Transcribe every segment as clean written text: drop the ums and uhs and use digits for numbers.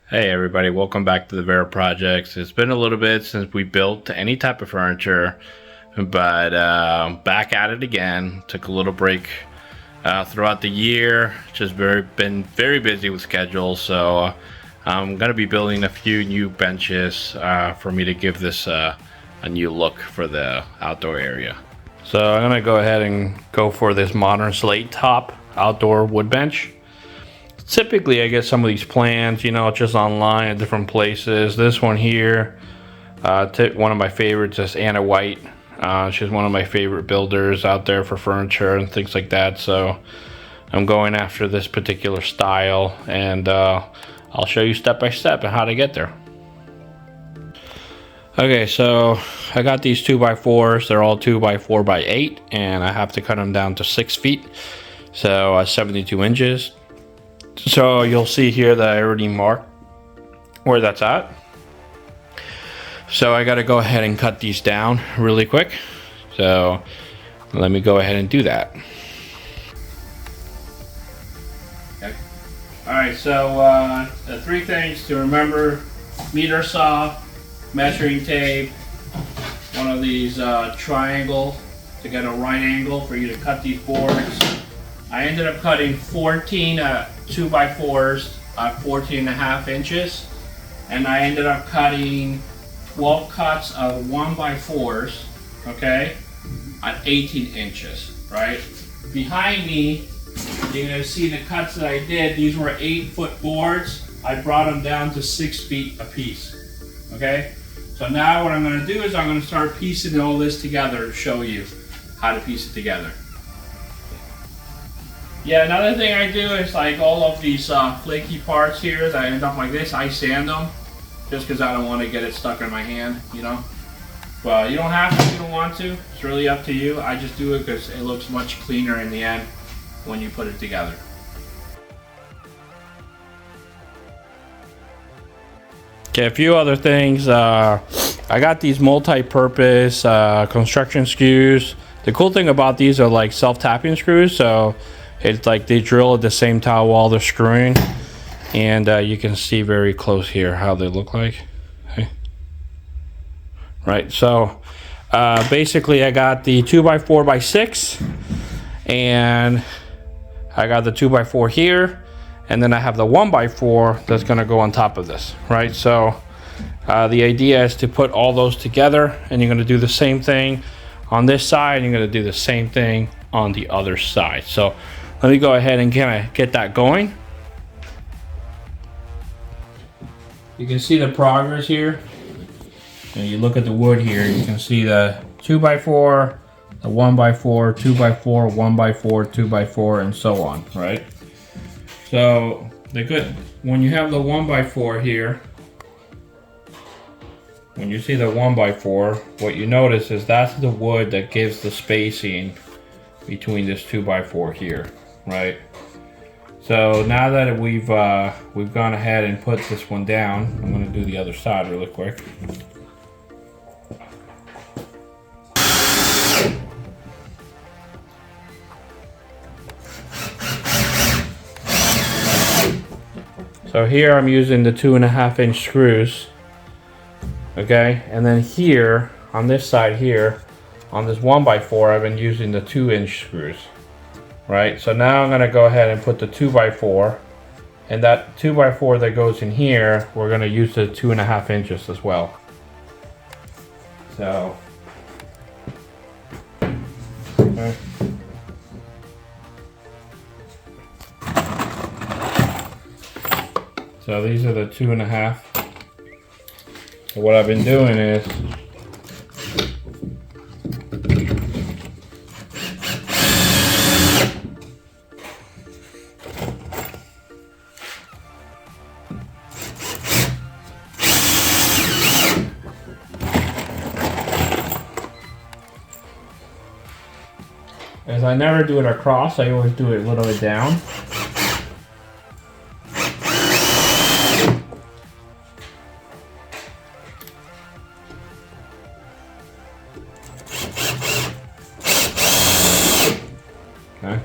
Hey everybody, welcome back to the Vera Projects. It's been a little bit since we built any type of furniture, but back at it again. Took a little break throughout the year. Just been very busy with schedules, so I'm gonna be building a few new benches for me to give this a new look for the outdoor area. So I'm gonna go ahead and go for this modern slate top outdoor wood bench. Typically, I get some of these plans, just online at different places. This one here, one of my favorites is Anna White. She's one of my favorite builders out there for furniture and things like that. So I'm going after this particular style, and I'll show you step by step on how to get there. Okay, so I got these 2x4s. They're all 2x4x8, and I have to cut them down to 6 feet, so 72 inches. So you'll see here that I already marked where that's at. So I got to go ahead and cut these down really quick. So let me go ahead and do that. Okay. All right, so the three things to remember: meter saw, measuring tape, one of these triangle to get a right angle for you to cut these boards. I ended up cutting 14 2x4s at 14.5 inches, and I ended up cutting 12 cuts of 1x4s, okay, at 18 inches, right? Behind me, you're gonna see the cuts that I did. These were 8-foot boards. I brought them down to 6 feet a piece, okay? So now what I'm gonna do is I'm gonna start piecing all this together to show you how to piece it together. Yeah, another thing I do is like all of these flaky parts here that end up like this, I sand them just because I don't want to get it stuck in my hand, But you don't have to if you don't want to. It's really up to you. I just do it because it looks much cleaner in the end when you put it together. Okay, a few other things. I got these multi-purpose construction screws. The cool thing about these are like self-tapping screws, so it's like they drill at the same time while they're screwing, and you can see very close here how they look like. Okay. Right, so basically I got the 2x4x6, and I got the 2x4 here, and then I have the 1x4 that's gonna go on top of this, right? So the idea is to put all those together, and you're gonna do the same thing on this side, and you're gonna do the same thing on the other side. So let me go ahead and kind of get that going. You can see the progress here. And you look at the wood here, you can see the 2x4, the 1x4, 2x4, 1x4, 2x4, and so on, right? So when you have the 1x4 here, when you see the 1x4, what you notice is that's the wood that gives the spacing between this 2x4 here, right? So now that we've gone ahead and put this one down, I'm going to do the other side really quick. So here I'm using the 2.5-inch screws, okay, and then here on this side here, on this 1x4, I've been using the 2-inch screws, right? So now I'm gonna go ahead and put the 2x4, and that 2x4 that goes in here, we're gonna use the 2.5 inches as well. So, okay. So these are the 2.5. So what I've been doing is I never do it across, I always do it a little bit down. Okay.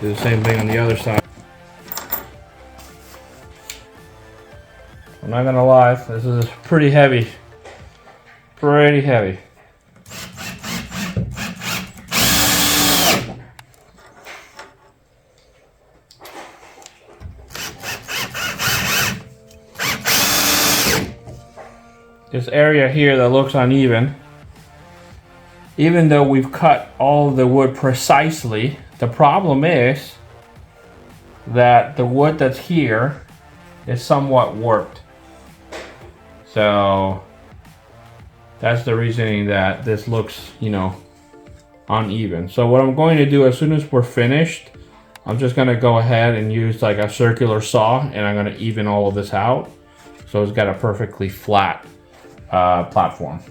Do the same thing on the other side. I'm not gonna lie, this is pretty heavy. Pretty heavy. This area here that looks uneven, even though we've cut all the wood precisely, the problem is that the wood that's here is somewhat warped. So that's the reasoning that this looks, you know, uneven. So what I'm going to do as soon as we're finished, I'm just going to go ahead and use like a circular saw, and I'm going to even all of this out so it's got a perfectly flat platform.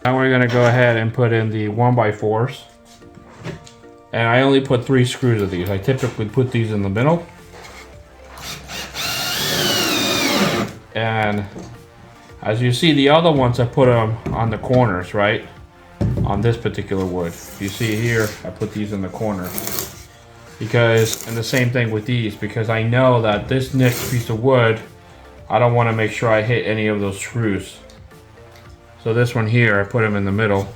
Now we're going to go ahead and put in the 1x4s. And I only put 3 screws of these. I typically put these in the middle. And as you see, the other ones I put them on the corners, right? On this particular wood. You see here, I put these in the corner. Because, and the same thing with these, because I know that this next piece of wood, I don't want to make sure I hit any of those screws. So this one here, I put them in the middle.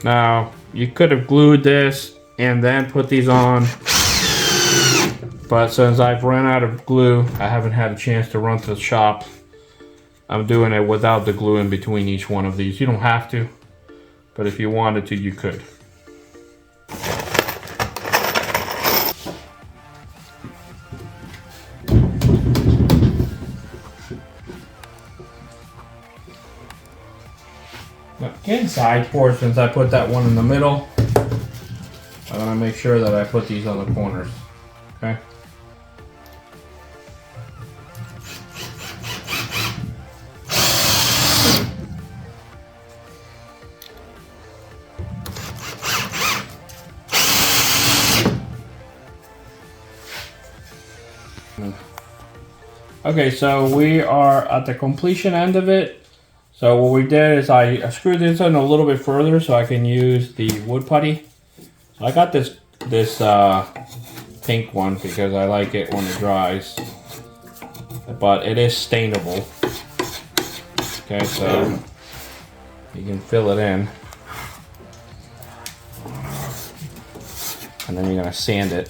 Now, you could have glued this and then put these on, but since I've run out of glue, I haven't had a chance to run to the shop. I'm doing it without the glue in between each one of these. You don't have to, but if you wanted to, you could. Inside portions, I put that one in the middle. I'm gonna make sure that I put these on the corners. Okay. Okay, so we are at the completion end of it. So what we did is I screwed this in a little bit further so I can use the wood putty. So I got this pink one because I like it when it dries, but it is stainable. Okay, so you can fill it in, and then you're gonna sand it.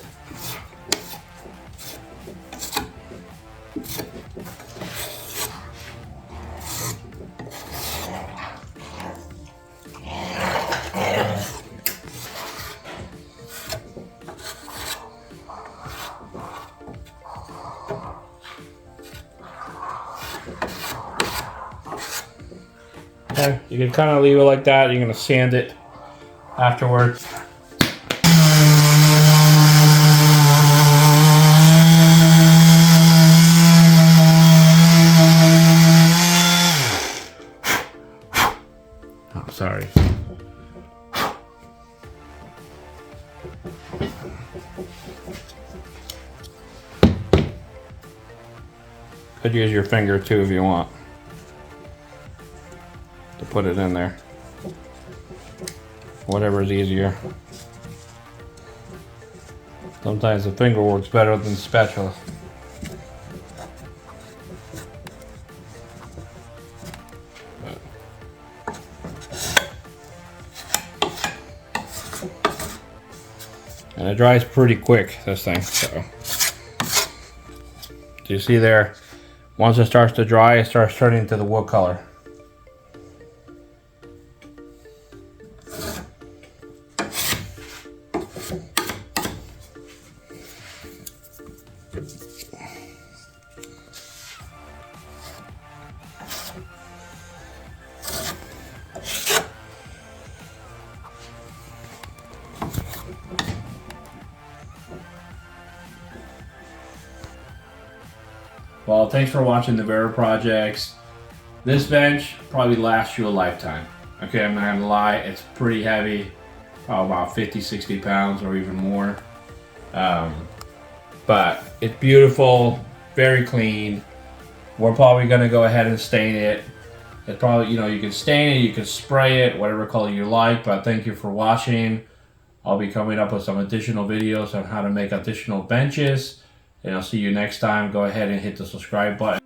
Okay, you can kind of leave it like that. You're going to sand it afterwards. Oh, sorry. Could use your finger too if you want to put it in there. Whatever is easier. Sometimes the finger works better than the spatula. And it dries pretty quick, this thing, so. Do you see there? Once it starts to dry, it starts turning into the wood color. Well, thanks for watching the Vera Projects. This bench probably lasts you a lifetime. Okay, I'm not gonna lie, it's pretty heavy. about 50, 60 pounds or even more. But it's beautiful, very clean. We're probably gonna go ahead and stain it. It's probably, you know, you can stain it, you can spray it, whatever color you like, but thank you for watching. I'll be coming up with some additional videos on how to make additional benches, and I'll see you next time. Go ahead and hit the subscribe button.